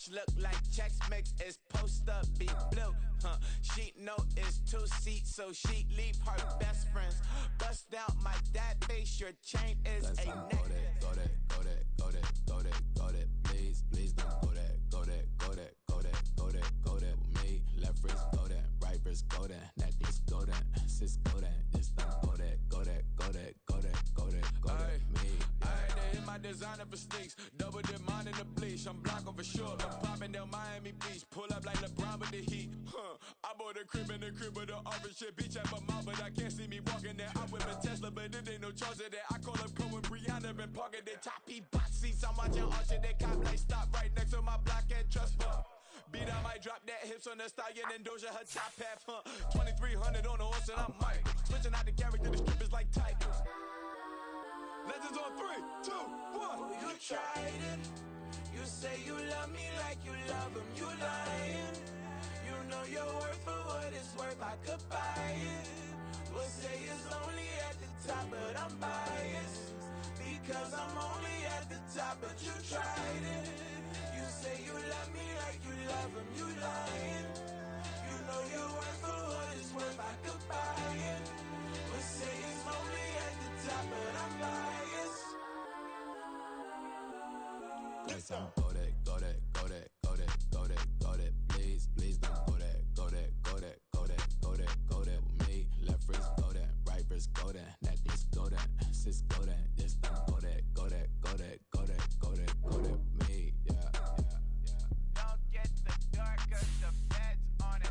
couch look like Chex Mix is post up, be blue. She know it's 2 seats, so she leave her best friends. Bust out my dad face, your chain is a necklace. Go that, please, don't go that, go that with me. Left wrist, go that, right wrist, go that, necklace, go that, sis, go that, this time, go that, me. Alright, they hit my designer for sneaks, double dip mine in the bleach. I'm blocking for sure, I'm popping down Miami Beach, pull up like LeBron with the heat. I bought a crib in the crib with the office shit, beach at my mouth, but I can't see me walking there. I whip a Tesla, but it ain't no charge of that. I call up Cohen, Brianna, been parking their choppy box seats. I'm watching all shit, they cop like stop right next to my block and trust fund. Beat, I might drop that hips on the stallion and Doja her top half, 2300 on the horse and I'm Mike. Switching out the character, the strippers like tigers. Legends on 3, 2, 1. You tried it. You say you love me like you love him. You lying. You know your worth for what it's worth. I could buy it. We'll say it's only at the top, but I'm biased because I'm only at the top. But you tried it. You say you love me like you love him. You lying. You know your worth for what it's worth. I could buy it. We'll say it's only at the top, but I'm biased. Go that, please, don't go that, go that with me. Left wrist, go that, right wrist, go that, necklace, go that, sis, go that, this time, go that, with me, yeah. Don't get the dark, cause the feds on it.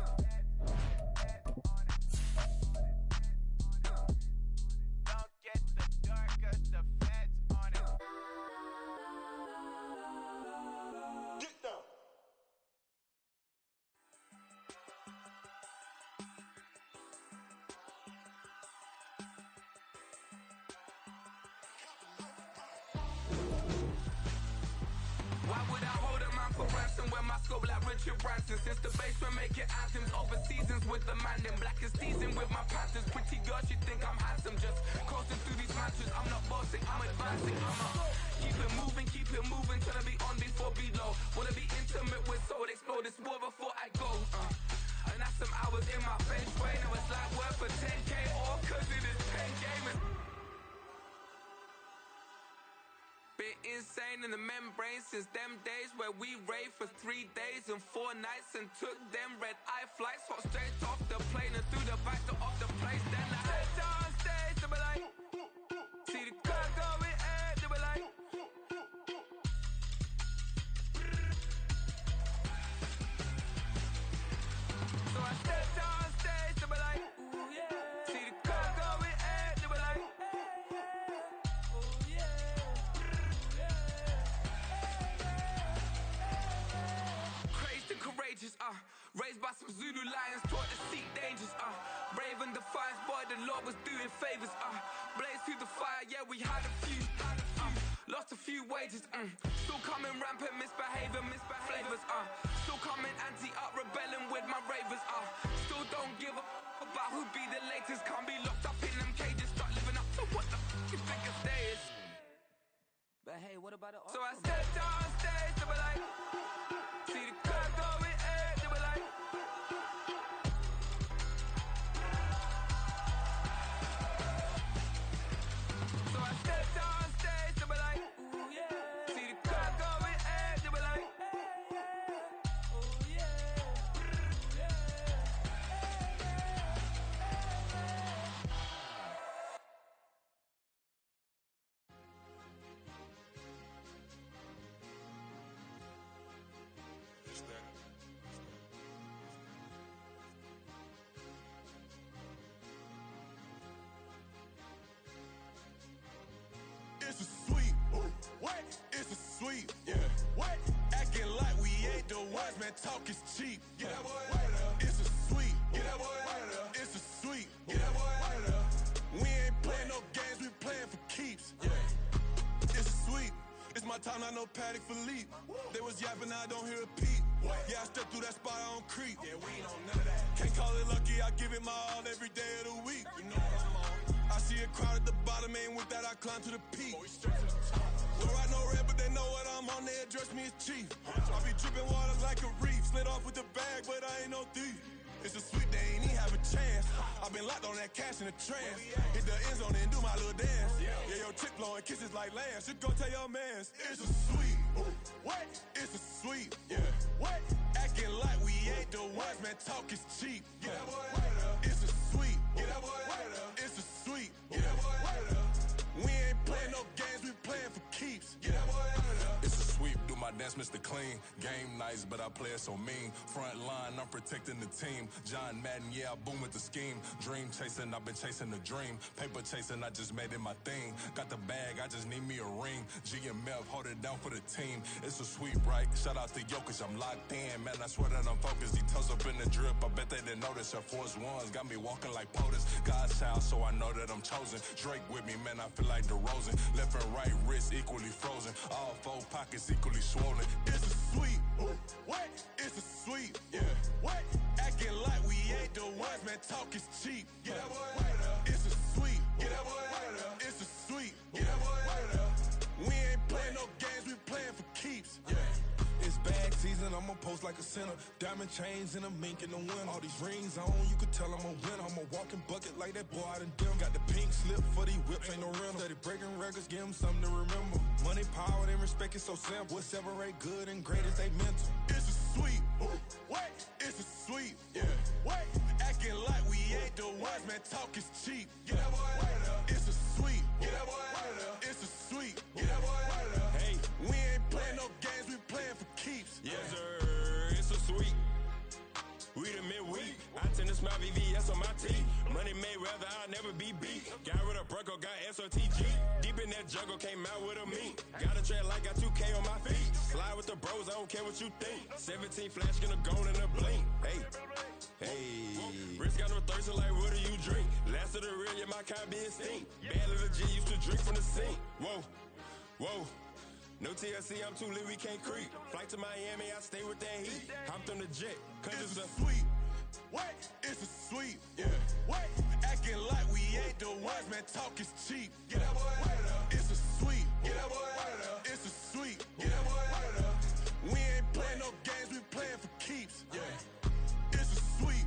Don't get the dark, cause the feds on it. Get down. Why would I hold a man for ransom when my scope like Richard Branson? Since the basement making anthems over seasons with the man, then black is season with my panthers. Pretty girl, she think I'm handsome, just coasting through these matches. I'm not bossing, I'm advancing. Keep it moving, trying to be on before below. Wanna be intimate with soul, explore this war before I go. And that's some hours in my feng shui. Now it's like work for 10K, all cause it is 10 gaming. Been insane in the membrane since them days where we raved for 3 days and 4 nights and took them red eye flights, hot straight off the plane and through the back door of the place. Then I head down stage, they be like, see the crowd going ahead, they be like, so I step down stage, they be like, ooh yeah, see the crowd going ahead, they be like, ooh yeah. Crazed and courageous, raised by some Zulu lions, taught to seek dangers, brave and defiant, boy, the Lord was doing favors, blaze through the fire, yeah, we had a few, lost a few wages, still coming rampant, misbehaving, flavors, still coming anti-up, rebelling with my ravers, still don't give a about who be the latest, can't be locked up in them cages, start living up to what the f you think a day is. But hey, what about the So I stepped on stage, they be like, see the crowd going ahead, they be like, so I stepped on stage, they be like, ooh yeah, see the crowd going ahead, they be like, ooh yeah, It's a sweet, what? It's a sweet, yeah. What? Acting like we ain't the ones, man. Talk is cheap. Get that boy out of there. It's a sweet, get that boy out of there. It's a sweet, get that boy out of there. We ain't playing no games, we playing for keeps. Yeah. It's a sweet. It's my time, not no Paddock for leap. They was yapping, I don't hear a peep. Yeah, I step through that spot, I don't creep. Yeah, we ain't on none of that. Can't call it lucky, I give it my all every day of the week. You know what I'm on. I see a crowd at the bottom, ain't with that, I climb to the peak. Don't ride no red, but they know what I'm on. They address me as chief. I be dripping water like a reef. Slid off with the bag, but I ain't no thief. It's a sweet, they ain't even have a chance. I been locked on that cash in a trance. Hit the end zone and do my little dance. Yeah, your chick blowing kisses like lambs. You go tell your mans. It's a sweet. What? It's a sweet. Yeah. What? Acting like we ain't the ones, man. Talk is cheap. Yeah. It's a sweet. It's a sweet. Yeah. We ain't playing no games, we playing for keeps. Yeah. It's a sweep, do my dance, Mr. Clean. Game nice, but I play it so mean. Front line, I'm protecting the team. John Madden, yeah, I boom with the scheme. Dream chasing, I've been chasing the dream. Paper chasing, I just made it my thing. Got the bag, I just need me a ring. GMF, hold it down for the team. It's a sweep, right? Shout out to Jokic, I'm locked in. Man, I swear that I'm focused. He toes up in the drip, I bet they didn't notice. Her force ones got me walking like POTUS. God's child, so I know that I'm chosen. Drake with me, man, I feel like DeRozan. Left and right wrist equally frozen. All four pockets equally swollen. It's a sweet. What? It's a sweet. Yeah. What? Acting like we ain't the ones, man. Talk is cheap. Yeah. It's a sweet. It's a sweet. Yeah. We ain't playing no games, we playing for keeps. Yeah. It's bag season, I'ma post like a center. Diamond chains and a mink in the wind. All these rings on, you could tell I'm a winner. I'm a walking bucket like that boy out in Denver. Got the pink slip for these whips, ain't no rental. Steady breaking records, give them something to remember. Money, power, and respect is so simple. What separate good and great is they mental. It's a sweet. What? It's a sweet. Yeah. What? Acting like we ain't the ones, man. Talk is cheap. Yeah. It's a sweet. It's a sweet. Yeah. Hey, we ain't playing no games, we playing for keeps. Yes, sir, it's a sweet. We the midweek. I tend to smile VVS on my teeth. Money made rather I'll never be beat. Got rid of Bronco, got SOTG. Deep in that jungle, came out with a meat. Got a tread like got 2K on my feet. Slide with the bros, I don't care what you think. 17 flash gonna go in a blink. Hey. Wrist got no thirst like what do you drink? Last of the real, yeah, my kind be extinct. Bad little G used to drink from the sink. Whoa. No TLC, I'm too lit, we can't creep. Flight to Miami, I stay with that heat. Hopped on the jet, cause it's a sweet. What? It's a sweet. Yeah. What? Acting like we ain't the ones, man. Talk is cheap. Yeah. It's a sweet. It's a sweet. Yeah. We ain't playing no games, we playing for keeps. Yeah. It's a sweet.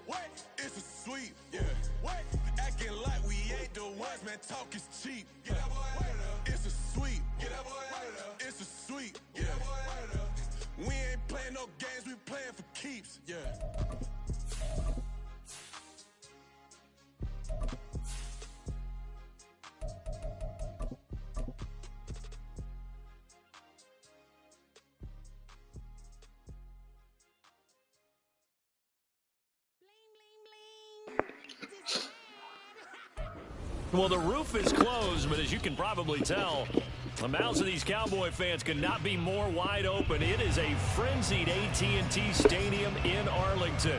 What? It's a sweet. Yeah. What? Acting like we ain't the ones, man. Talk is cheap. Yeah. It's a sweet. It's a sweet. Yeah. We ain't playing no games, we playing for keeps. Yeah. Well, the roof is closed, but as you can probably tell, the mouths of these Cowboy fans could not be more wide open. It is a frenzied AT&T Stadium in Arlington.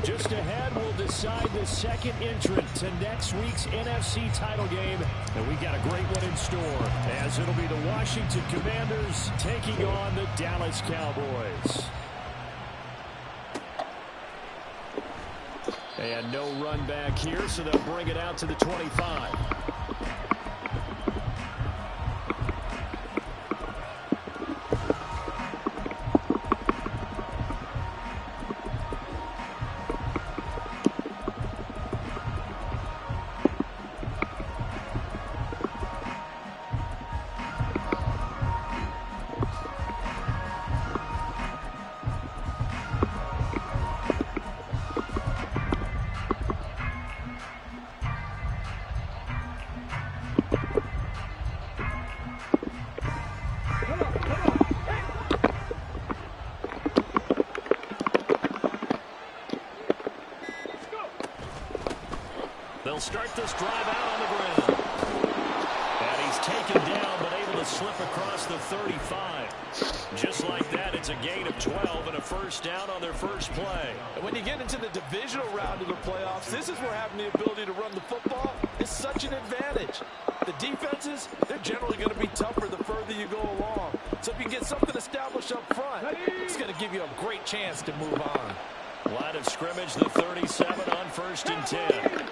Just ahead, we'll decide the second entrant to next week's NFC title game. And we've got a great one in store, as it'll be the Washington Commanders taking on the Dallas Cowboys. And no run back here, so they'll bring it out to the 25. They'll start this drive out on the ground. And he's taken down, but able to slip across the 35. Just like that, it's a gain of 12 and a first down on their first play. And when you get into the divisional round of the playoffs, this is where having the ability to run the football is such an advantage. The defenses, they're generally going to be tougher the further you go along. So if you can get something established up front, it's going to give you a great chance to move on. Line of scrimmage, the 37 on 1st and 10.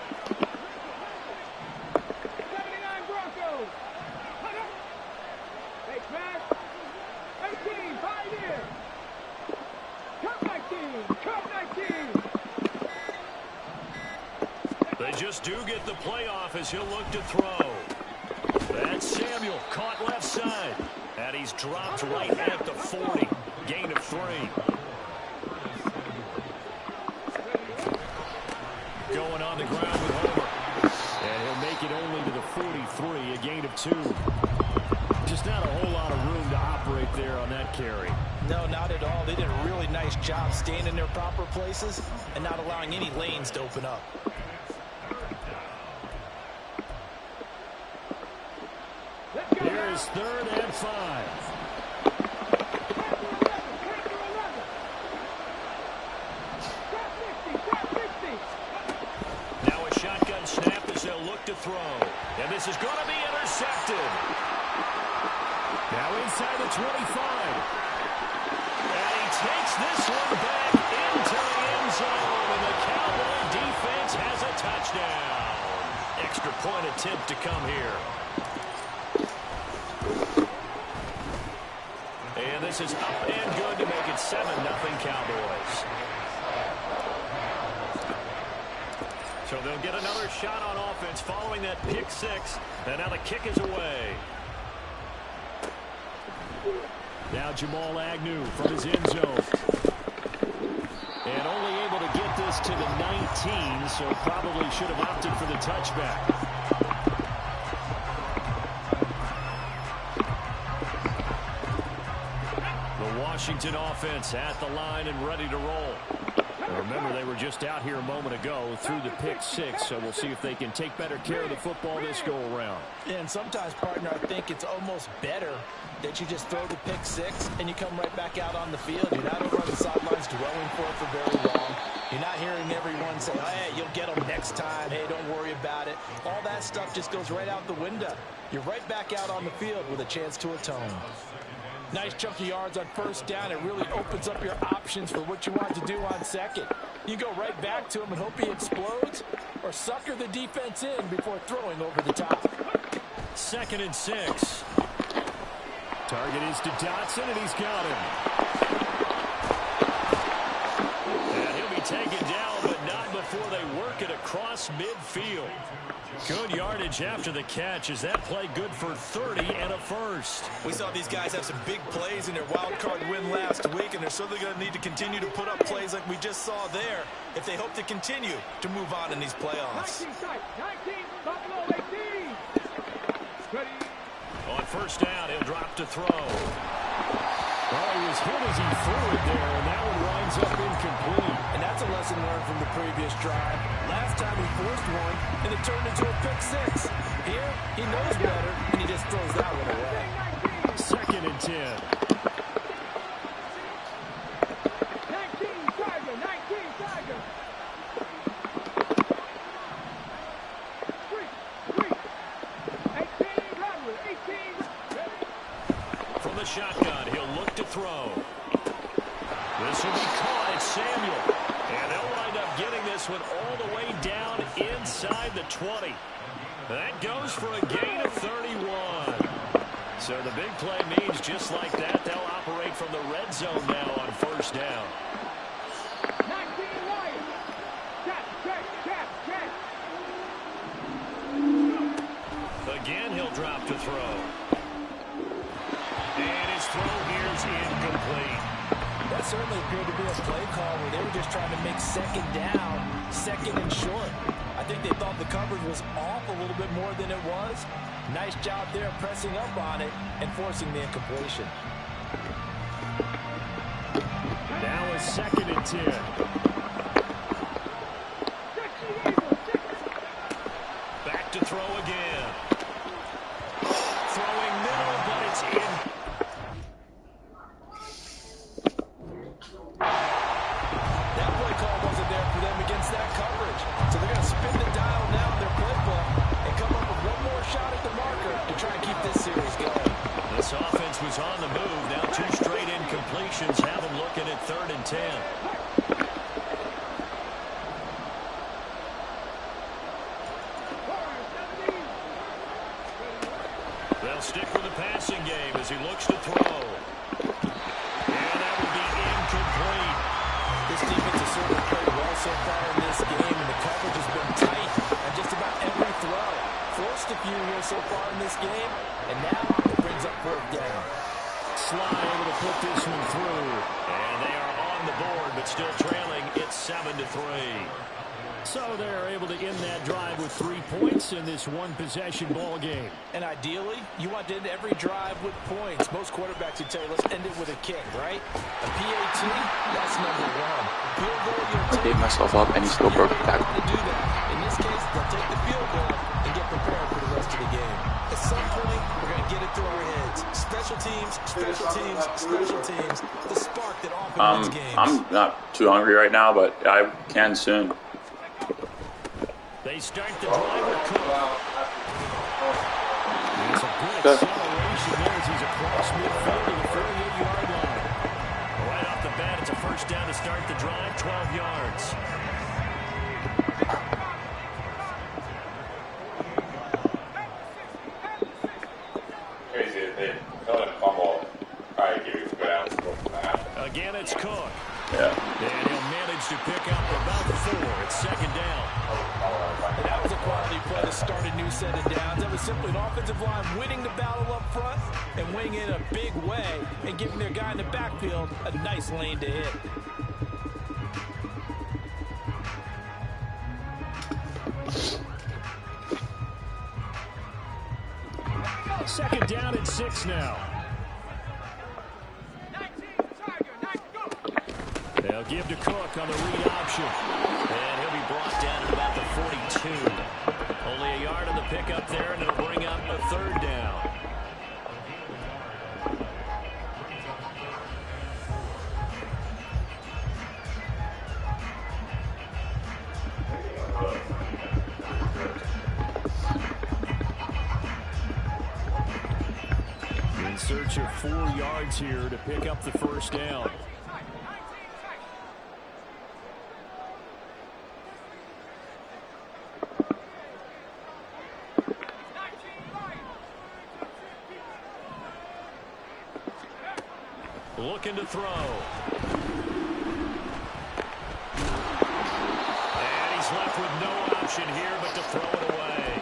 just do get the playoff as he'll look to throw. That's Samuel, caught left side. And he's dropped right at the 40. Gain of 3. Going on the ground with Homer. And he'll make it only to the 43, a gain of 2. Just not a whole lot of room to operate there on that carry. No, not at all. They did a really nice job staying in their proper places and not allowing any lanes to open up. Here is 3rd and 5. Now a shotgun snap as they'll look to throw. And this is going to be intercepted. Now inside the 25. And he takes this one back into the end zone. And the Cowboy defense has a touchdown. Extra point attempt to come here. And this is up and good to make it 7-0 Cowboys. So they'll get another shot on offense following that pick 6. And now the kick is away. Now Jamal Agnew from his end zone. And only able to get this to the 19, so probably should have opted for the touchback. Washington offense at the line and ready to roll. And remember, they were just out here a moment ago through the pick 6, so we'll see if they can take better care of the football this go-around. And sometimes, partner, I think it's almost better that you just throw the pick 6 and you come right back out on the field. You're not over on the sidelines dwelling for it for very long. You're not hearing everyone say, hey, you'll get them next time. Hey, don't worry about it. All that stuff just goes right out the window. You're right back out on the field with a chance to atone. Nice chunk of yards on 1st down. It really opens up your options for what you want to do on 2nd. You go right back to him and hope he explodes, or sucker the defense in before throwing over the top. 2nd and 6. Target is to Dotson, and he's got him. And he'll be taken down, but not before they work it across midfield. Good yardage after the catch. Is that play good for 30 and a first? We saw these guys have some big plays in their wild card win last week, and they're certainly going to need to continue to put up plays like we just saw there if they hope to continue to move on in these playoffs. 19, on 1st down, he'll drop to throw. Well, he was hit as he threw it there, and that one winds up incomplete. And that's a lesson learned from the previous drive. Last time he forced one, and it turned into a pick 6. Here, he knows better, and he just throws that one away. 2nd and 10. 19 Tiger. 18 Rodwood. 18. From the shotgun, he'll look to throw. This will be caught. It's Samuel. And they'll wind up getting this one all the way down inside the 20. That goes for a gain of 31. So the big play means just like that, they'll operate from the red zone now on 1st down. 19 Lions. Check. Again, he'll drop to throw. And his throw here is incomplete. That certainly appeared to be a play call where they were just trying to make 2nd down, 2nd and short. I think they thought the coverage was off a little bit more than it was. Nice job there pressing up on it and forcing the incompletion. Now a 2nd and 10. Back to throw again. Throwing middle, but it's in. That play call wasn't there for them against that coverage. So they're going to spin the dial now in their playbook and come up with one more shot at the marker to try and keep this series going. This offense was on the move. Now 2 straight incompletions have them looking at 3rd and 10. They'll stick with the passing game as he looks to throw. And that will be incomplete. This defense has certainly played well so far in this game, and the coverage has been tight. I few here so far in this game, and now it brings up 4th down. Slye able to put this one through. And they are on the board, but still trailing. It's 7-3. So they're able to end that drive with 3 points in this one-possession ball game. And ideally, you want to end every drive with points. Most quarterbacks would tell you, let's end it with a kick, right? A PAT, that's number 1. Field goal, I gave myself up and he still broke the tackle. To do that. In this case, they'll take the field goal and get prepared for the rest of the game. At some point, we're going to get it through our heads. Special teams, special teams, special teams. The spark that often wins games. I'm not too hungry right now, but I can soon. They start the drive with Cook. It's a good acceleration there as he's across midfield to the 48-yard line. Right off the bat, it's a first down to start the drive, 12 yards. Crazy if they don't have fumble. Probably give you a good ounce from that. Again, it's Cook. Yeah. And he'll manage to pick up about 4. It's 2nd down. And that was a quality play to start a new set of downs. That was simply an offensive line winning the battle up front and winning it in a big way and giving their guy in the backfield a nice lane to hit. Second down at 6 now. They'll give to Cook on the read option. And he'll be brought down at about the 42. Only a yard on the pickup there, and it'll bring up a 3rd down. In search of 4 yards here to pick up the first down. Looking to throw. And he's left with no option here but to throw it away.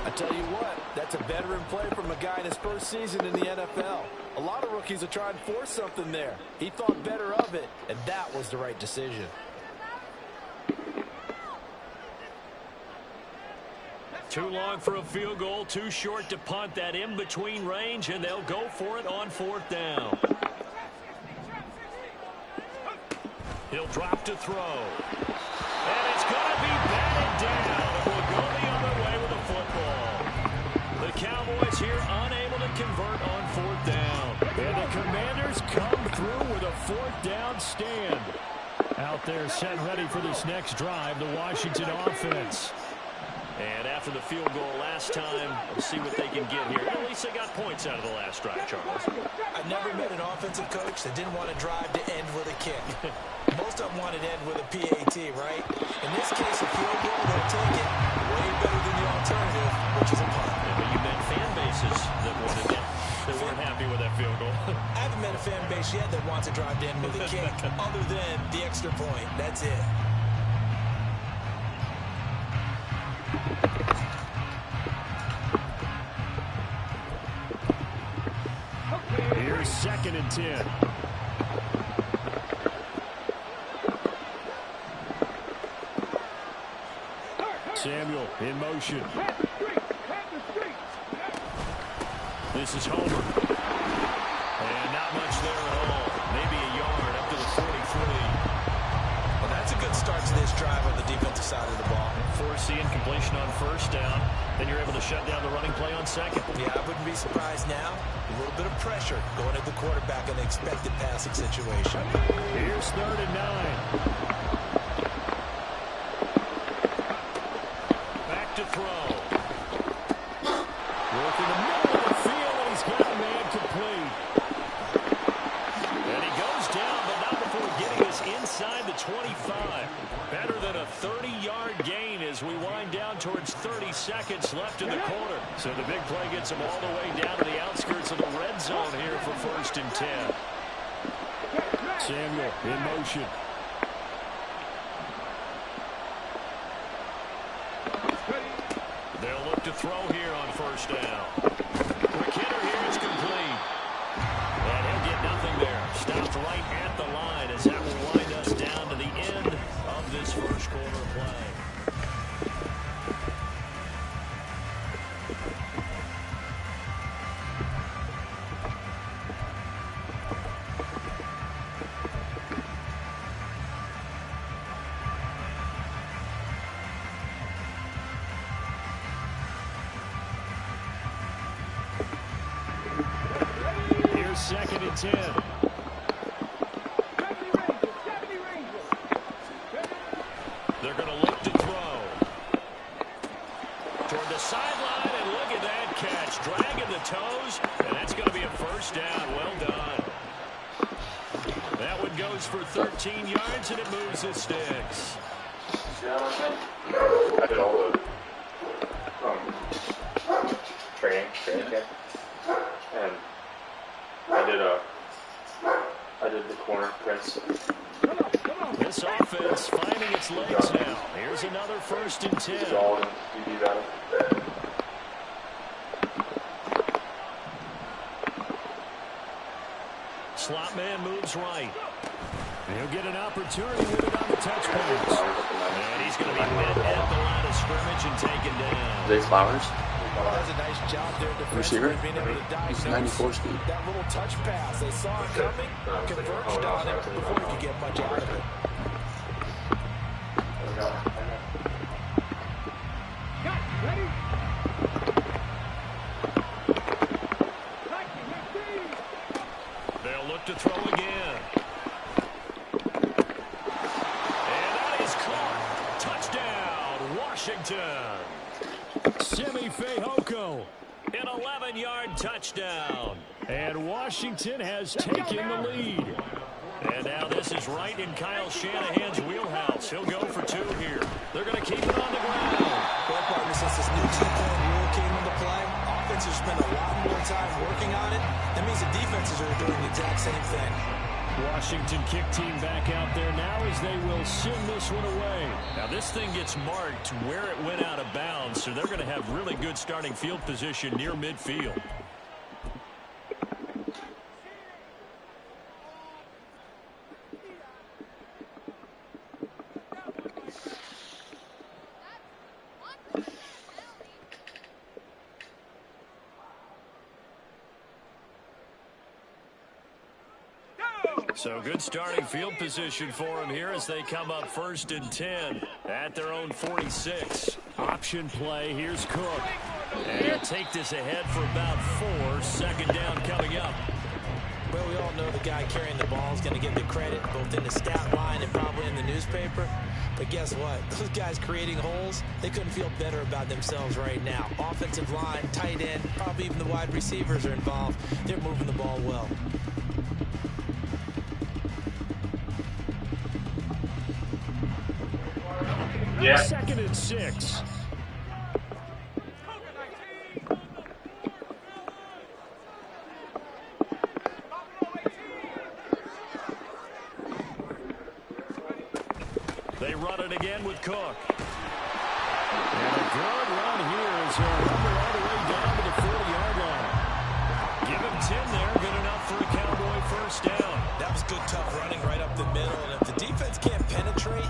I tell you what, that's a veteran play from a guy in his first season in the NFL. A lot of rookies are trying to force something there. He thought better of it, and that was the right decision. Too long for a field goal, too short to punt. That in-between range, and they'll go for it on 4th down. He'll drop to throw. And it's going to be batted down. It will go the other way with the football. The Cowboys here unable to convert on 4th down. And the Commanders come through with a 4th down stand. Out there set ready for this next drive, the Washington offense. And after the field goal last time, we'll see what they can get here. At least they got points out of the last drive, Charles. I've never met an offensive coach that didn't want to drive to end with a kick. Most of them wanted to end with a PAT, right? In this case, a field goal, they'll take it way better than the alternative, which is a punt. Yeah, but you met fan bases that wanted it, that weren't happy with that field goal. I haven't met a fan base yet that wants to drive to end with a kick other than the extra point. That's it. Here's 2nd and 10. Samuel in motion. This is Homer. And not much there at all. Maybe a yard up to the 43. Well, that's a good start to this drive on the defensive side of the ball. Forcing completion on 1st down. Then you're able to shut down the running play on 2nd. Yeah, I wouldn't be surprised now. A little bit of pressure going at the quarterback in an expected passing situation. Here's 3rd and 9. Back to throw. Working the middle of the field, and he's got a man complete. And he goes down, but not before getting us inside the 25. Better than a 30-yard gain as we wind down towards 30 seconds left in the quarter. So the big play gets him all the way down to the outskirts of the red zone here for 1st and 10. Samuel in motion. They'll look to throw here first down. Quick hitter here is complete. And he'll get nothing there. Stopped right at the line as that will wind us down to the end of this first quarter play. Second and 10. They're going to look to throw. Toward the sideline, and look at that catch. Dragging the toes, and that's going to be a first down. Well done. That one goes for 13 yards, and it moves the sticks. I did all the training camp, and I did the corner prints. This offense finding its legs now. Here's another first and 10. Slot man moves right. He'll get an opportunity with it on the touch pass. And he's going to be met at the line of scrimmage and taken down. Zay Flowers. Does a nice job there receiver. being able to He's 94 speed. That little touch pass. They saw it coming, converged on it before he could get much out of it. Ready? They'll look to throw again. And that is caught. Touchdown, Washington. Simi Fehoko, an 11-yard touchdown. And Washington has taken the lead. And now this is right in Kyle Shanahan's wheelhouse. He'll go for two here. They're going to keep it on the ground. Well, partner, since this new two-point rule came into play, offenses spend a lot more time working on it. That means the defenses are doing the exact same thing. Washington kick team back out there now as they will send this one away. Now this thing gets marked where it went out of bounds, so they're going to have really good starting field position near midfield. So good starting field position for them here as they come up first and 10 at their own 46. Option play. Here's Cook. And he'll take this ahead for about 4. Second down coming up. Well, we all know the guy carrying the ball is going to get the credit both in the stat line and probably in the newspaper. But guess what? Those guys creating holes, they couldn't feel better about themselves right now. Offensive line, tight end, probably even the wide receivers are involved. They're moving the ball well. Yeah. Second and 6. They run it again with Cook. And a good run here as he'll run all the way down to the 40-yard line. Give him 10 there. Good enough for a Cowboy first down. That was good, tough running right up the middle. And if the defense can't penetrate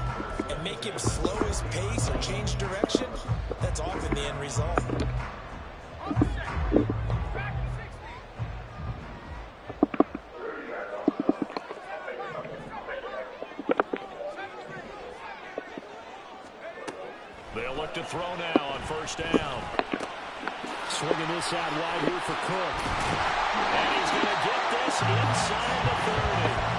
and make him slow his pace or change direction, that's often the end result. They'll look to throw now on first down. Swinging this out wide here for Cook. And he's going to get this inside the 30.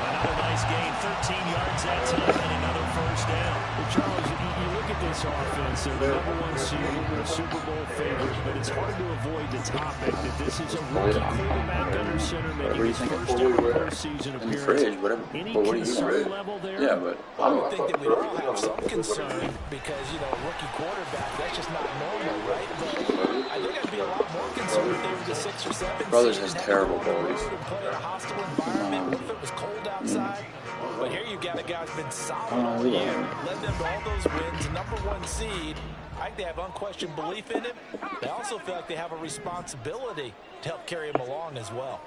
Another nice gain, 13 yards that time, and another first down. Well, Charles, you look at this offense, they're the #1 seed, they're a Super Bowl favorite, but it's hard to avoid the topic that this is a rookie quarterback under center making his first ever postseason appearance. Any concern level there? Yeah, but I would think that we'd all have some concern because, you know, rookie quarterback, that's just not normal, right? But I think I'd be a lot more concerned if they were the 6 or 7 Brothers has terrible goalies. Play in a hostile environment. What if it was cold outside? But here you got a guy who's been solid all year, led them to all those wins, #1 seed. I think they have unquestioned belief in him. They also feel like they have a responsibility to help carry him along as well.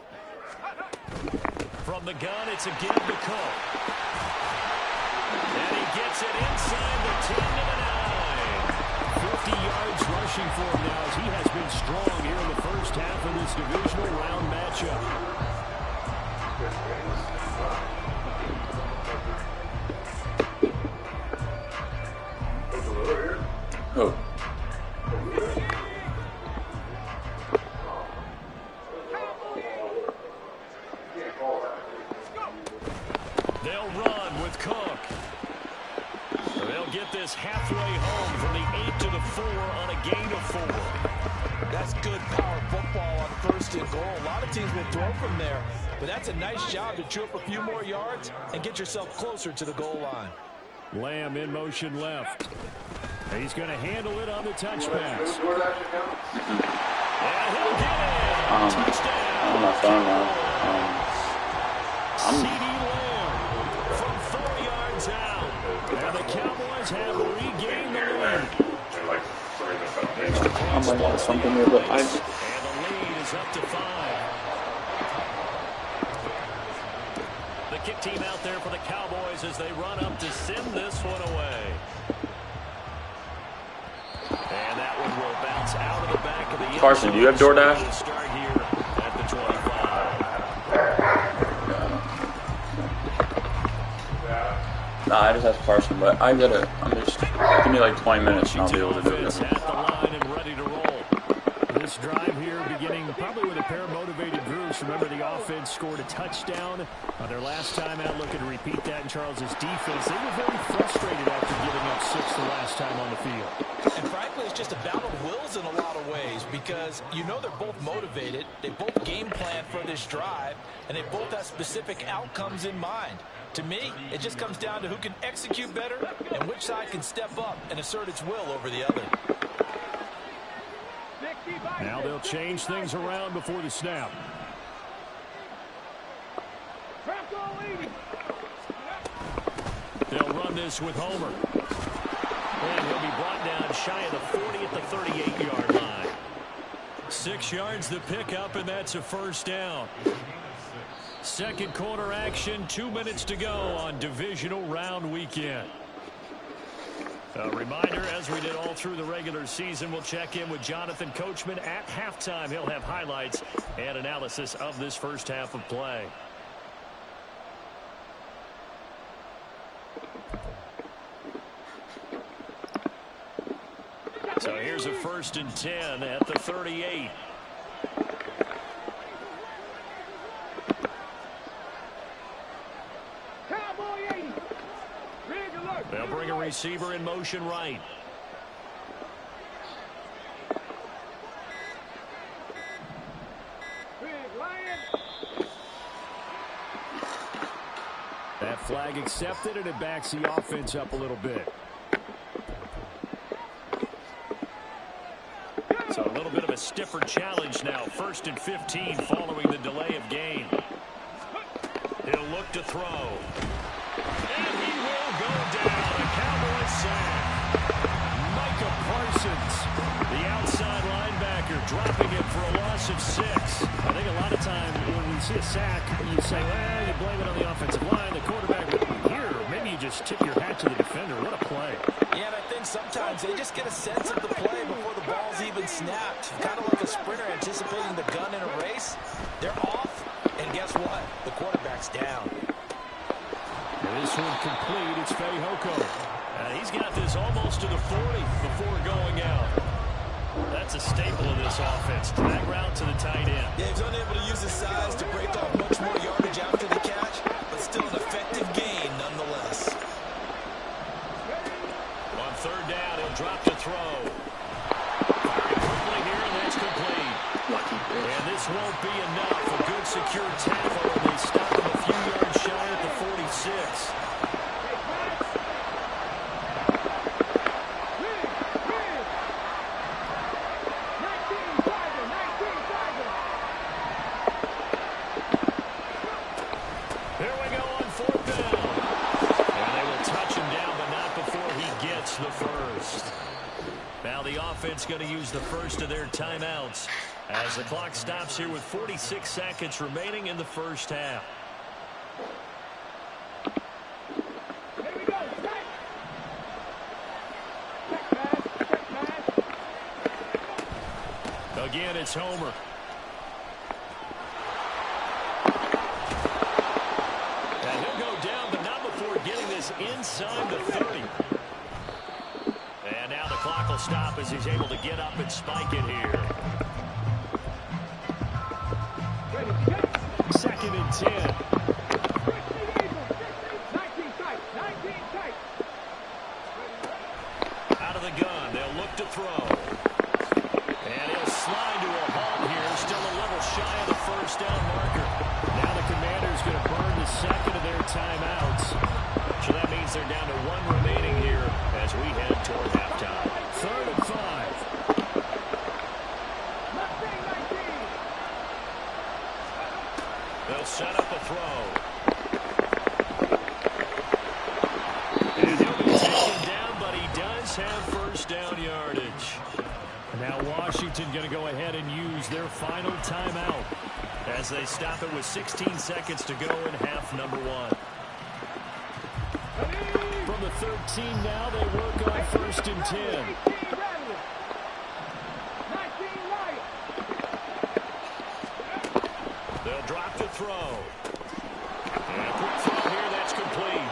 From the gun, it's a give to Cook. And he gets it inside the 10 to the 9. 50 yards rushing for him now as he has been strong here in the first half of this divisional round matchup. Oh. They'll run with Cook. They'll get this halfway home from the 8 to the 4 on a gain of 4. That's good power football on 1st and goal. A lot of teams will throw from there, but that's a nice job to chew up a few more yards and get yourself closer to the goal line. Lamb in motion left. He's going to handle it on the touch pass. And he'll get it. Touchdown. On my phone now. C.D. Lamb from 4 yards out. And the Cowboys have regained the lead. I might have something there, but And the lead is up to 5. The kick team out there for the Cowboys as they run up to send this one away. And that one will bounce out of the back of the end. Carson, do you have DoorDash? Start here at the 25. Nah, I just have Carson, but I'm just, give me like 20 minutes and I'll be able to do it. At the line and ready to roll. This drive here beginning probably with a pair of motivated groups. Remember, the offense scored a touchdown on their last time out. Looking to repeat that in Charles's defense. They were very frustrated after giving up 6 the last time on the field. And frankly, it's just a battle of wills in a lot of ways because you know they're both motivated. They both game plan for this drive, and they both have specific outcomes in mind. To me, it just comes down to who can execute better and which side can step up and assert its will over the other. Now they'll change things around before the snap. They'll run this with Homer. And he'll be brought down shy of the 40 at the 38-yard line. 6 yards the pickup, and that's a first down. Second quarter action, 2 minutes to go on divisional round weekend. A reminder, as we did all through the regular season, we'll check in with Jonathan Coachman at halftime. He'll have highlights and analysis of this first half of play. So here's a 1st and 10 at the 38. They'll bring a receiver in motion right. That flag accepted, and it backs the offense up a little bit. So a little bit of a stiffer challenge now. 1st and 15 following the delay of game. He'll look to throw. And he will go down. A Cowboys sack. Micah Parsons, the outside linebacker, dropping it for a loss of 6. I think a lot of time when we see a sack, you say, well, you blame it on the offensive line, the quarterback. Here, maybe you just tip your hat to the defender. What a play. Yeah, and I think sometimes they just get a sense of the play before the ball's even snapped. Kind of like a sprinter anticipating the gun in a race. They're off, and guess what? The quarterback's down. This one complete. It's Fehoko. He's got this almost to the 40 before going out. That's a staple of this offense. Drag route to the tight end. Yeah, he's unable to use his size to break off much more yardage after the catch, but still an effective gain nonetheless. On 3rd down, he'll drop to throw. Firing quickly here, and that's complete. And this won't be enough. A good secure tackle, and they stop him a few yards shy at the 46. Here we go on 4th down. And they will touch him down, but not before he gets the first. Now use the first of their timeouts as the clock stops here with 46 seconds remaining in the first half. Again, it's Homer. And he'll go down, but not before getting this inside the 30. And now the clock will stop as he's able to get up and spike it here. 2nd and 10. Out of the gun, they'll look to throw. And he'll slide to a halt here, still a little shy of the first down marker. Now the Commanders going to burn the second of their timeouts. So that means they're down to 1 remaining here as we head toward halftime. 3rd and 5. They'll set up a throw. And he'll be taken down, but he does have first down yardage. Now Washington going to go ahead and use their final timeout as they stop it with 16 seconds to go in half number 1. From the 13 now, they work on 1st and 10. They'll drop the throw. And a quick throw here, that's complete.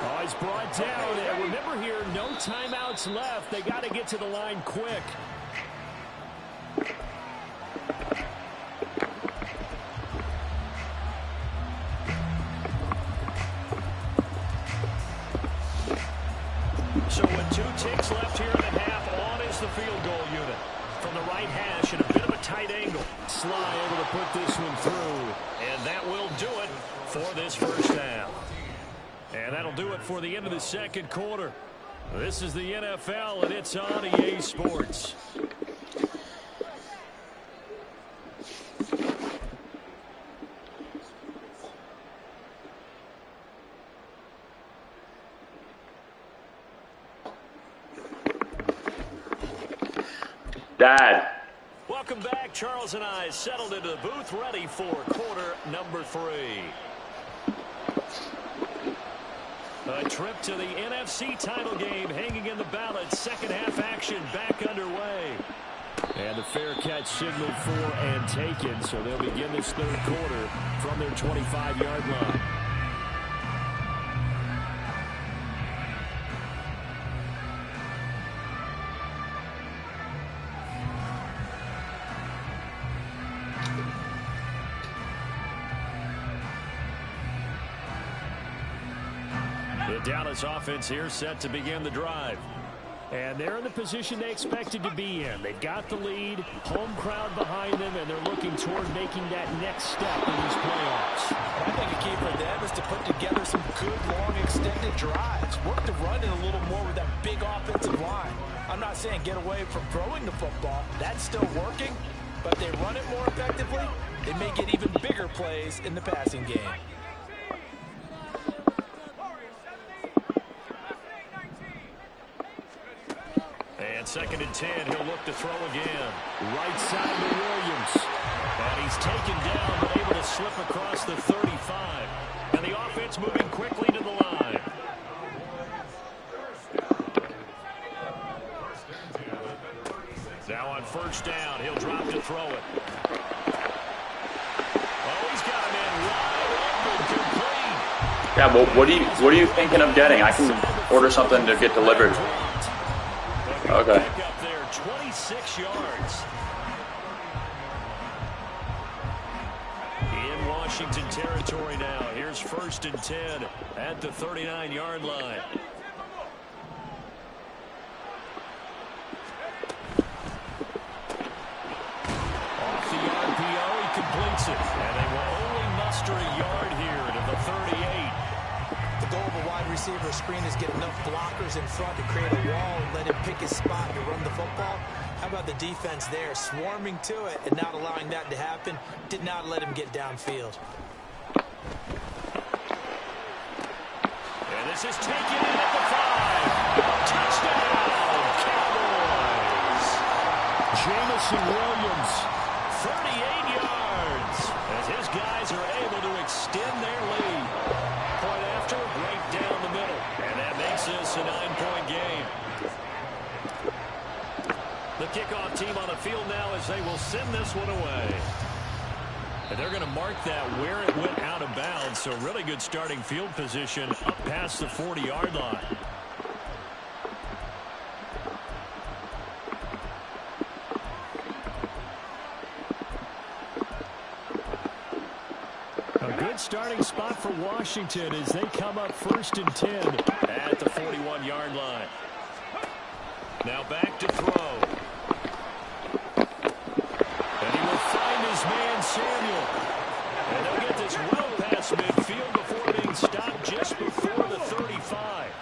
Oh, he's brought down. And remember here, no timeouts left. They got to get to the line quick. So with 2 ticks left here in the half, on is the field goal unit. From the right hash at a bit of a tight angle. Sly able to put this one through. And that will do it for this first half. And that'll do it for the end of the second quarter. This is the NFL, and it's on EA Sports. Dad. Welcome back. Charles and I settled into the booth, ready for quarter number 3. A trip to the NFC title game hanging in the balance. Second half action back underway. And the fair catch signaled for and taken, so they'll begin this third quarter from their 25-yard line. The Dallas offense here set to begin the drive. And they're in the position they expected to be in. They've got the lead, home crowd behind them, and they're looking toward making that next step in these playoffs. I think a key for them is to put together some good, long, extended drives. Work the run in a little more with that big offensive line. I'm not saying get away from throwing the football. That's still working. But if they run it more effectively, they may get even bigger plays in the passing game. And 2nd and 10, he'll look to throw again. Right side to Williams. And he's taken down, but able to slip across the 35. And the offense moving quickly to the line. Now on first down, he'll drop to throw it. Oh, he's got him in wide open, complete. Yeah, well, what are you thinking of getting? I can order something to get delivered. Okay. Pick up there, 26 yards. In Washington territory now. Here's 1st and 10 at the 39-yard line. Off the RPO, he completes it. And they will only muster a yard here to the 38. The goal of a wide receiver screen is get enough blockers in front to create a wall and let him pick his spot to run the football. How about the defense there, swarming to it and not allowing that to happen? Did not let him get downfield. And this is taken in at the 5. Touchdown, Cowboys. Jamison Williams, 38 yards, as his guys are able to extend their lead. Point after, right down the middle, and that makes this a 9-point game. The kickoff team on the field now as they will send this one away. And they're going to mark that where it went out of bounds, so really good starting field position up past the 40-yard line. A good starting spot for Washington as they come up 1st and 10 at the 41-yard line. Now back to throw. And he will find his man Samuel. And they'll get this well past midfield before being stopped just before the 35.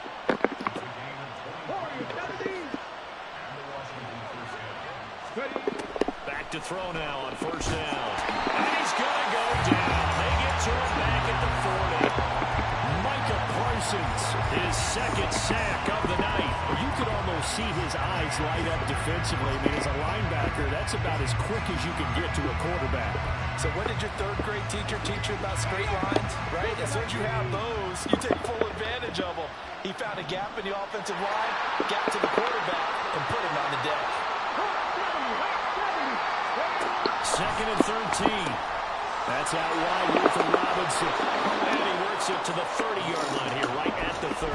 Back to throw now on 1st down. And he's going to go down. They get to him back at the 40. Micah Parsons, his 2nd sack of the night. You could almost see his eyes light up defensively. I mean, as a linebacker, that's about as quick as you can get to a quarterback. So what did your 3rd grade teacher teach you about straight lines, right? As soon as you have those, you take full advantage of them. He found a gap in the offensive line, got to the quarterback, and put him on the deck. 2nd and 13. That's out wide here for Robinson. And he works it to the 30-yard line here, right at the 30.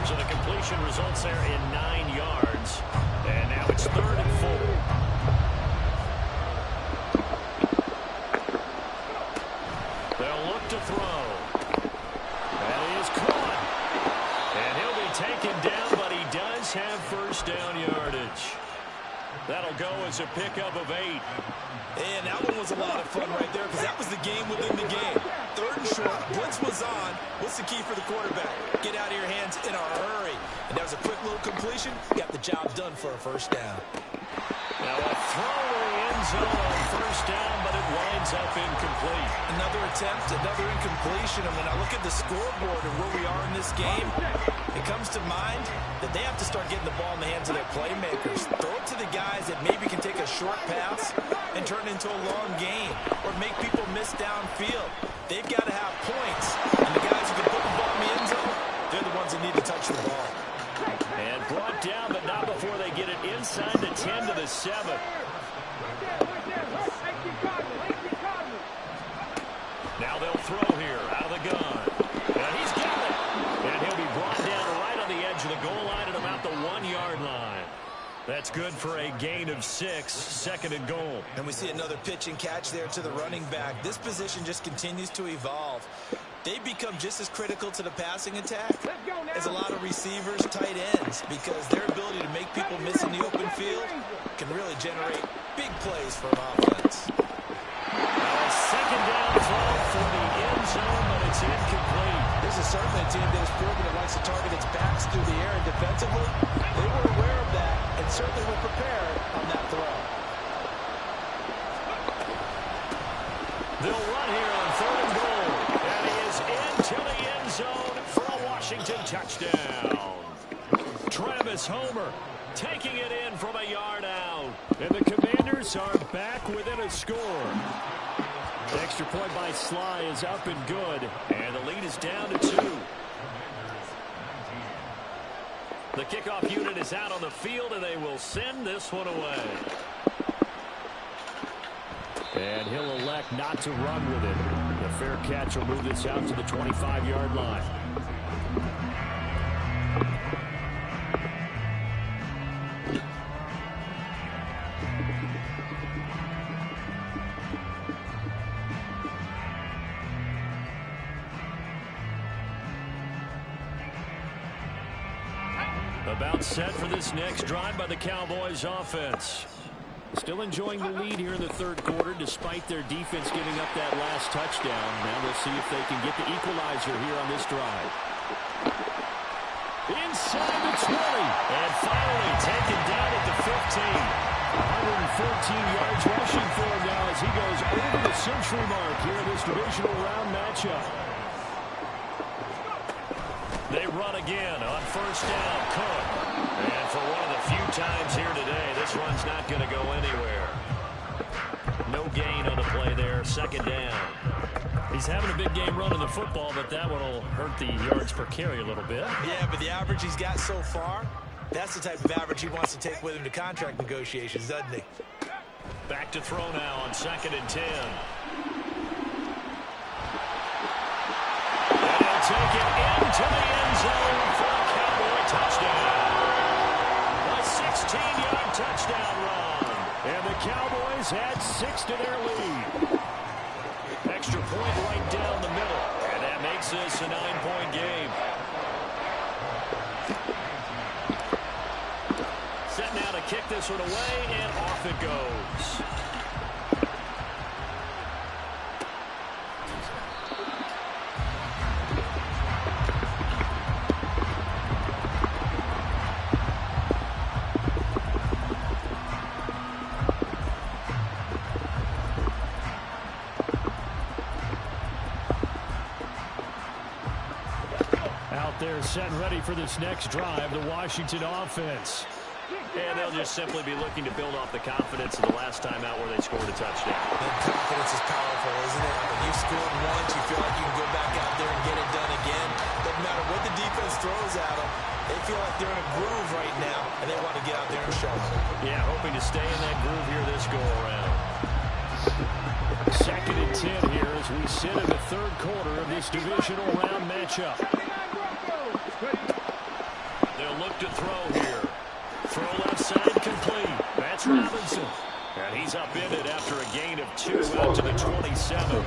So the completion results there in 9 yards. And now it's 3rd and 4. They'll look to throw. And he is caught. And he'll be taken down, but he does have 1st down yardage. That'll go as a pickup of 8. And that one was a lot of fun right there because that was the game within the game. 3rd and short, blitz was on. What's the key for the quarterback? Get out of your hands in a hurry. And that was a quick little completion. Got the job done for a 1st down. Now a throw to the end zone on 1st down, but it winds up incomplete. Another attempt, another incompletion. And when I look at the scoreboard and where we are in this game, it comes to mind that they have to start getting the ball in the hands of their playmakers. Throw it to the guys that maybe can take a short pass and turn it into a long game or make people miss downfield. They've got to have points. And the guys who can put the ball in the end zone, they're the ones that need to touch the ball. And brought down, but not before they get it inside the 10 to the 7. Now they'll throw here out of the gun. And he's got it. And he'll be brought down right on the edge of the goal line at about the 1-yard line. That's good for a gain of 6, 2nd and goal. And we see another pitch and catch there to the running back. This position just continues to evolve. They become just as critical to the passing attack as a lot of receivers, tight ends, because their ability to make people miss in the open field can really generate big plays for an offense. A 2nd down throw for the end zone, but it's incomplete. This is certainly a team that has proven it likes to target its backs through the air and defensively. They were aware of that and certainly were prepared on that throw. They'll run here on 3rd and goal. And he is into the end zone for a Washington touchdown. Travis Homer taking it in from a yard out. And the Commanders are back within a score. The extra point by Sly is up and good. And the lead is down to 2. The kickoff unit is out on the field, and they will send this one away. And he'll elect not to run with it. The fair catch will move this out to the 25-yard line. About set for this next drive by the Cowboys offense. Still enjoying the lead here in the 3rd quarter despite their defense giving up that last touchdown. Now we'll see if they can get the equalizer here on this drive. Inside the 20. And finally taken down at the 15. 114 yards rushing for him now as he goes over the century mark here in this divisional round matchup. They run again on 1st down. Cook. And for one of the few times here today, this run's not going to go anywhere. No gain on the play there, second down. He's having a big game running the football, but that one will hurt the yards per carry a little bit. Yeah, but the average he's got so far, that's the type of average he wants to take with him to contract negotiations, doesn't he? Back to throw now on 2nd and 10. And he'll take it into the end zone for a Cowboy touchdown. A 16-yard touchdown run. And the Cowboys add 6 to their lead. Extra point right down the middle. And that makes this a 9-point game. Set now to kick this one away, and off it goes. They're set and ready for this next drive, the Washington offense. And they'll just simply be looking to build off the confidence of the last time out where they scored a touchdown. And confidence is powerful, isn't it? When you've scored once, you feel like you can go back out there and get it done again. Doesn't matter what the defense throws at them. They feel like they're in a groove right now, and they want to get out there and show it. Yeah, hoping to stay in that groove here this go-around. 2nd and 10 here as we sit in the third quarter of this divisional round matchup. They'll look to throw here. Throw left side complete. That's Robinson. And he's upended after a gain of 2 out to the 27.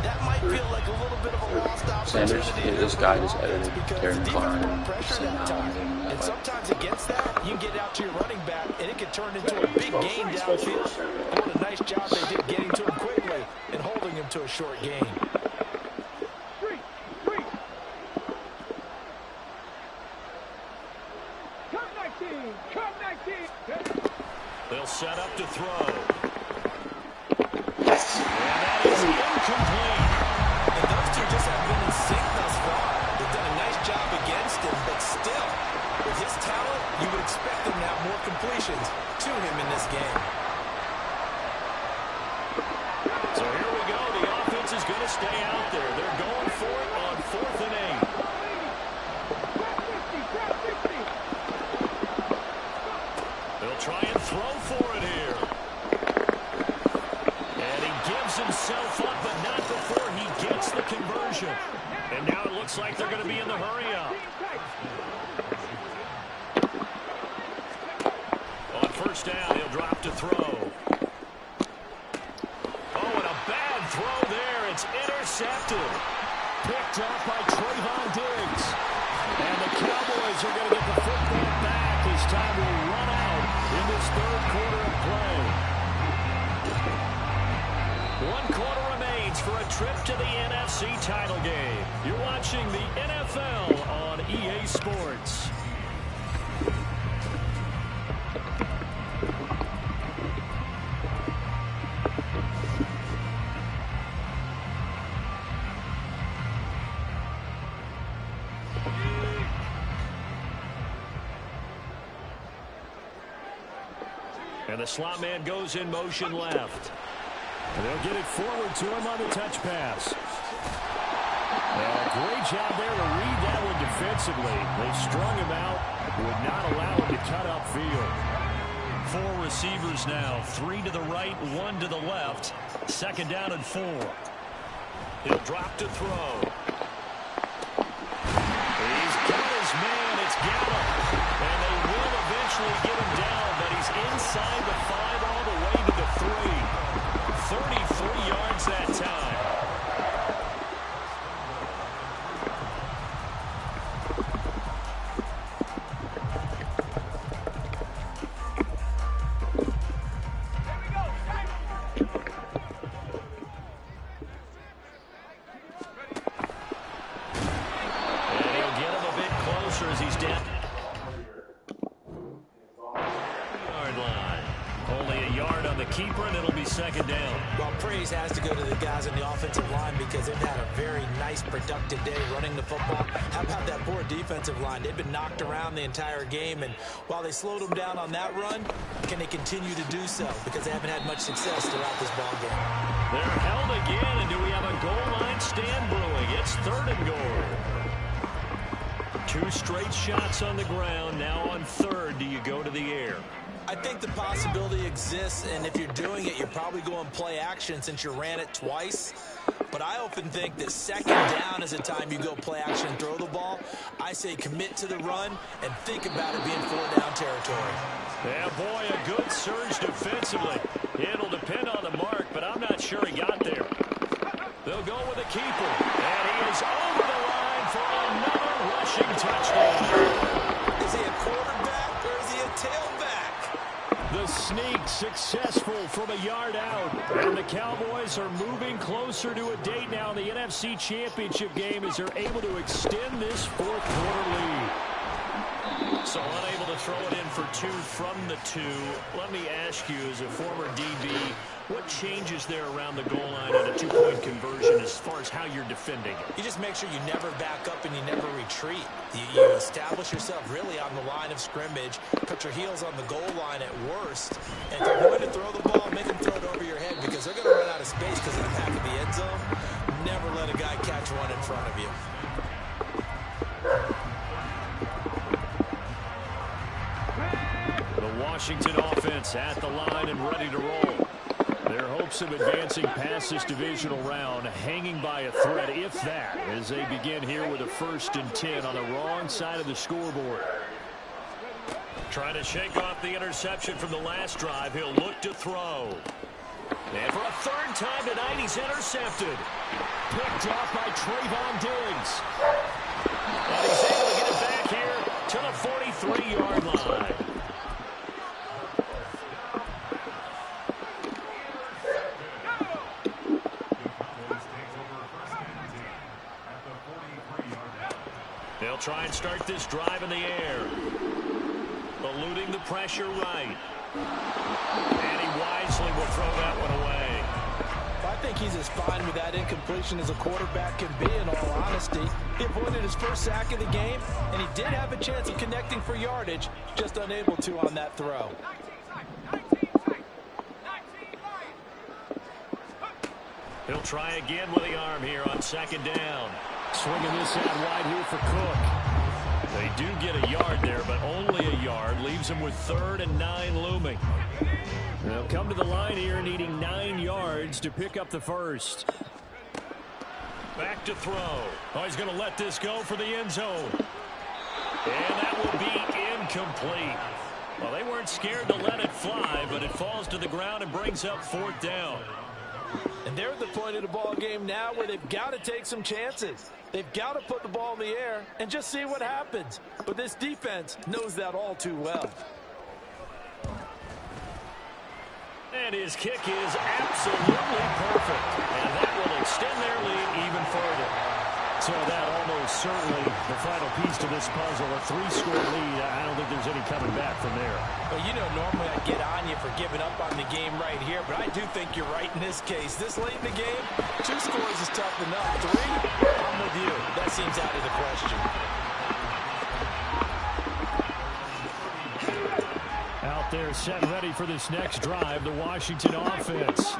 That might feel like a little bit of a lost opportunity. Sanders, this guy just edited Terry McLaurin. And sometimes against that, you get out to your running back, and it can turn into a big gain downfield. And what a nice job they did getting to him quickly and holding him to a short gain. They'll set up to throw. And that is incomplete. And those two just have been in sync thus far. They've done a nice job against him, but still, with his talent, you would expect him to have more completions to him in this game. So here we go. The offense is going to stay out there. They're going for it on 4th and 8. They'll try and throw for it here. And he gives himself up, but not before he gets the conversion. And now it looks like they're going to be in the hurry-up. On 1st down, he'll drop to throw. Oh, and a bad throw there. It's intercepted. Picked up by Trayvon Diggs. And the Cowboys are going to get the football back as time will run out in this third quarter of play. 1 quarter remains for a trip to the NFC title game. You're watching the NFL on EA Sports. And the slot man goes in motion left. And they'll get it forward to him on the touch pass. Great job there to read that one defensively. They strung him out, would not allow him to cut upfield. 4 receivers now, 3 to the right, 1 to the left. 2nd down and 4. He'll drop to throw. He's got his man. It's Gallup. And they will eventually get him down, but he's inside the 5 all the way to the 3. 33 yards that time. down. Well, praise has to go to the guys on the offensive line because they've had a very nice, productive day running the football. How about that poor defensive line? They've been knocked around the entire game, and while they slowed them down on that run, can they continue to do so? Because they haven't had much success throughout this ball game. They're held again, and do we have a goal line stand brewing? It's 3rd and goal. 2 straight shots on the ground. Now on 3rd, do you go to the air? I think the possibility exists, and if you're doing it, you're probably going play action since you ran it twice. But I often think that 2nd down is the time you go play action and throw the ball. I say commit to the run and think about it being 4-down territory. Yeah, boy, a good surge defensively. It'll depend on the mark, but I'm not sure he got there. They'll go with the keeper, and he is over the line for another rushing touchdown. Is he a quarterback or is he a tailback? The sneak successful from a yard out. And the Cowboys are moving closer to a date now in the NFC Championship game as they're able to extend this 4th quarter lead. So unable to throw it in for 2 from the 2. Let me ask you, as a former DB, what changes there around the goal line on a 2-point conversion as far as how you're defending it? You just make sure you never back up and you never retreat. You establish yourself really on the line of scrimmage, put your heels on the goal line at worst, and if you're going to throw the ball, make them throw it over your head because they're going to run out of space because of the back of the end zone. Never let a guy catch one in front of you. The Washington offense at the line and ready to roll. Their hopes of advancing past this divisional round hanging by a thread, if that, as they begin here with a 1st and 10 on the wrong side of the scoreboard. Trying to shake off the interception from the last drive. He'll look to throw. And for a 3rd time tonight, he's intercepted. Picked off by Trayvon Diggs. And he's able to get it back here to the 43-yard line. They'll try and start this drive in the air. Eluding the pressure right. And he wisely will throw that one away. I think he's as fine with that incompletion as a quarterback can be, in all honesty. He avoided his 1st sack of the game, and he did have a chance of connecting for yardage, just unable to on that throw. He'll try again with the arm here on 2nd down. Swinging this out wide here for Cook. They do get a yard there, but only a yard. Leaves him with 3rd and 9 looming. They'll come to the line here needing 9 yards to pick up the 1st. Back to throw. Oh, he's going to let this go for the end zone. And that will be incomplete. Well, they weren't scared to let it fly, but it falls to the ground and brings up 4th down. And they're at the point of the ball game now where they've got to take some chances. They've got to put the ball in the air and just see what happens. But this defense knows that all too well. And his kick is absolutely perfect. And that will extend their lead even further. So that almost certainly the final piece to this puzzle. A 3-score lead. I don't think there's any coming back from there. Well, you know, normally I'd get on you for giving up on the game right here, but I do think you're right in this case. This late in the game, 2 scores is tough enough. 3, I'm with you. That seems out of the question. Out there set ready for this next drive, the Washington offense.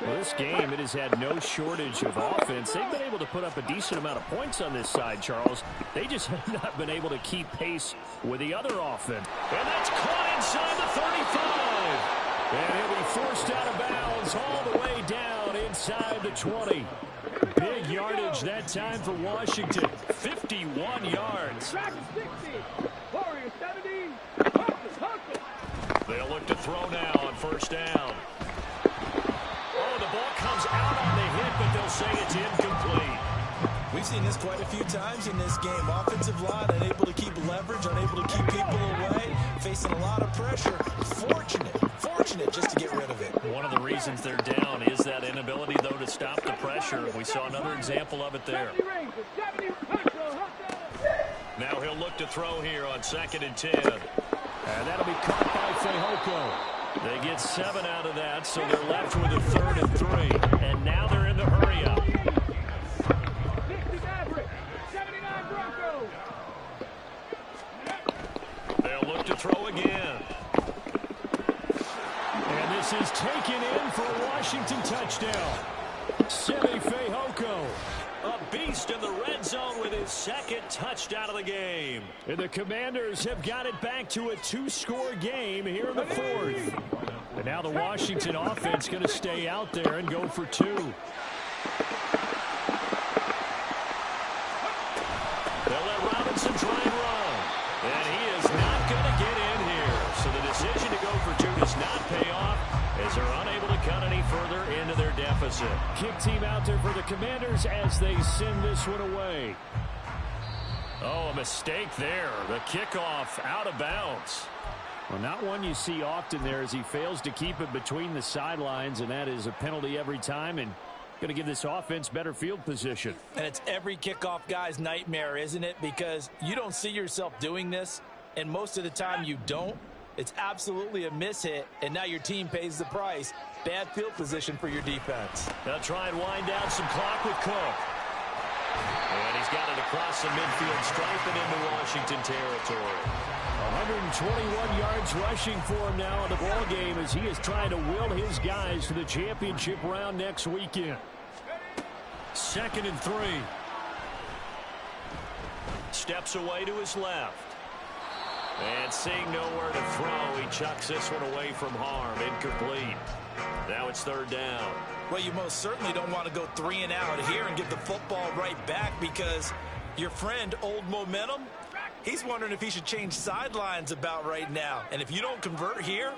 Well, this game, it has had no shortage of offense. They've been able to put up a decent amount of points on this side, Charles. They just have not been able to keep pace with the other offense. And that's caught inside the 35. And he'll be forced out of bounds all the way down inside the 20. Big yardage that time for Washington. 51 yards. They'll look to throw now on 1st down. Oh, the ball comes out on the hit, but they'll say it's incomplete. We've seen this quite a few times in this game. Offensive line unable to keep leverage, unable to keep people away, facing a lot of pressure. Fortunate just to get rid of it. One of the reasons they're down is that inability, though, to stop the pressure. We saw another example of it there. Now he'll look to throw here on 2nd and 10. And that'll be caught by Fehoko. They get 7 out of that, so they're left with a 3rd and 3. And now they're in the hurry-up. They'll look to throw again. And this is taken in for a Washington touchdown. Simi Fehoko, a beast in the red zone with his 2nd touchdown of the game. And the Commanders have got it back to a 2-score game here in the 4th. And now the Washington offense going to stay out there and go for 2. They'll let Robinson try and run. And he is not going to get in here. So the decision to go for 2 does not pay off as they're unable to cut any further into their deficit. Kick team out there for the Commanders as they send this one away. Oh, a mistake there. The kickoff out of bounds. Well, not one you see often there as he fails to keep it between the sidelines, and that is a penalty every time and going to give this offense better field position. And it's every kickoff guy's nightmare, isn't it? Because you don't see yourself doing this, and most of the time you don't. It's absolutely a mishit, and now your team pays the price. Bad field position for your defense. They'll try and wind down some clock with Cook. And he's got it across the midfield stripe and into Washington territory. 121 yards rushing for him now in the ball game as he is trying to will his guys to the championship round next weekend. 2nd and 3. Steps away to his left. And seeing nowhere to throw, he chucks this one away from harm. Incomplete. Now it's 3rd down. Well, you most certainly don't want to go 3 and out here and get the football right back because your friend, Old Momentum, he's wondering if he should change sidelines about right now. And if you don't convert here,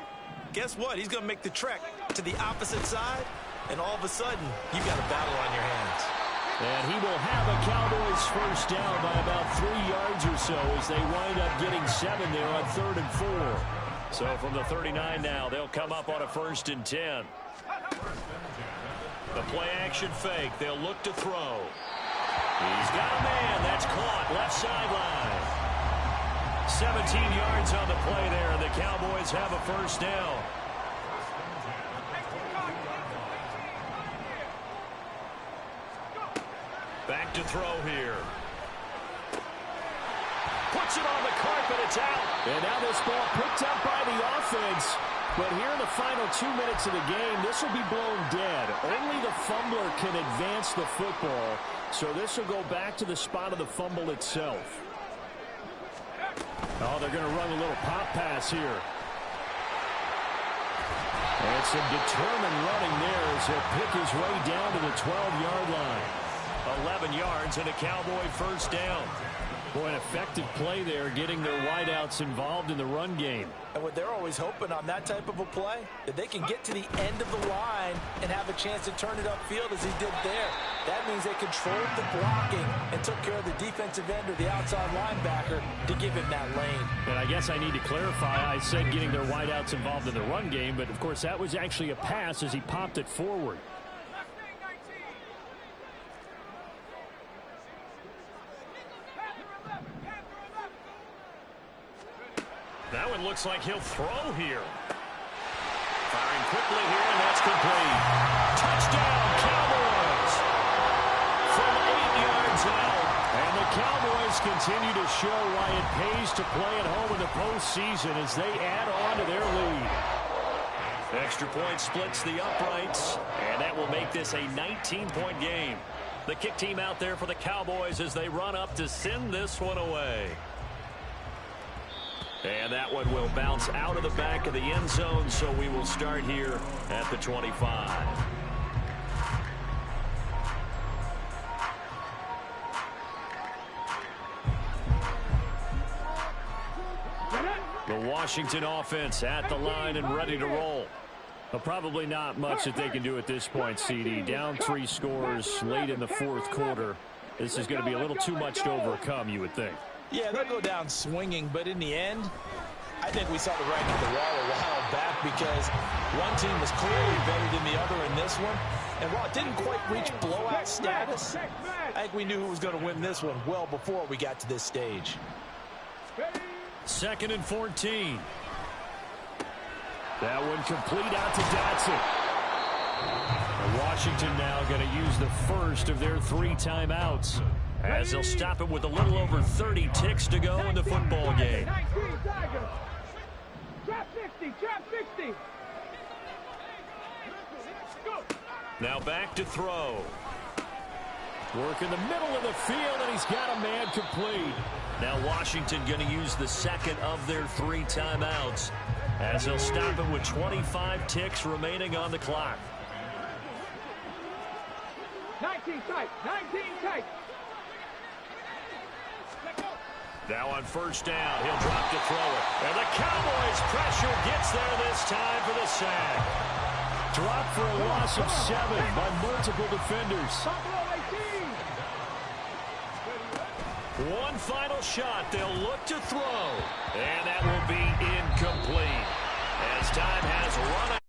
guess what? He's going to make the trek to the opposite side, and all of a sudden, you've got a battle on your hands. And he will have a Cowboys 1st down by about 3 yards or so as they wind up getting 7 there on 3rd and 4. So from the 39 now, they'll come up on a 1st and 10. The play action fake. They'll look to throw. He's got a man. That's caught. Left sideline. 17 yards on the play there, and the Cowboys have a 1st down. Back to throw here. Puts it on the carpet. It's out. And now this ball picked up by the offense. But here in the final 2 minutes of the game, this will be blown dead. Only the fumbler can advance the football. So this will go back to the spot of the fumble itself. Oh, they're going to run a little pop pass here. And some determined running there as he'll pick his way down to the 12-yard line. 11 yards and a Cowboy 1st down. Boy, an effective play there, getting their wideouts involved in the run game. And what they're always hoping on that type of a play, that they can get to the end of the line and have a chance to turn it upfield as he did there. That means they controlled the blocking and took care of the defensive end or the outside linebacker to give him that lane. And I guess I need to clarify, I said getting their wideouts involved in the run game, but of course that was actually a pass as he popped it forward. That one looks like he'll throw here. Firing quickly here, and that's complete. Touchdown, Cowboys! From 8 yards out. And the Cowboys continue to show why it pays to play at home in the postseason as they add on to their lead. Extra point splits the uprights, and that will make this a 19-point game. The kick team out there for the Cowboys as they run up to send this one away. And that one will bounce out of the back of the end zone, so we will start here at the 25. The Washington offense at the line and ready to roll. Well, probably not much that they can do at this point, CD. Down 3 scores late in the 4th quarter. This is going to be a little too much to overcome, you would think. Yeah, they'll go down swinging, but in the end, I think we saw the writing on the wall a while back because one team was clearly better than the other in this one. And while it didn't quite reach blowout status, I think we knew who was going to win this one well before we got to this stage. 2nd and 14. That one complete out to Dotson. And Washington now going to use the first of their 3 timeouts, as they'll stop it with a little over 30 ticks to go in the football game. Trap 60, trap 60. Now back to throw. Work in the middle of the field, and he's got a man complete. Now Washington going to use the second of their 3 timeouts, as they'll stop it with 25 ticks remaining on the clock. 19 tight, 19 tight. Now on first down, he'll drop to throw it. And the Cowboys' pressure gets there this time for the sack. Drop for a loss of 7 by multiple defenders. One final shot. They'll look to throw. And that will be incomplete, as time has run out.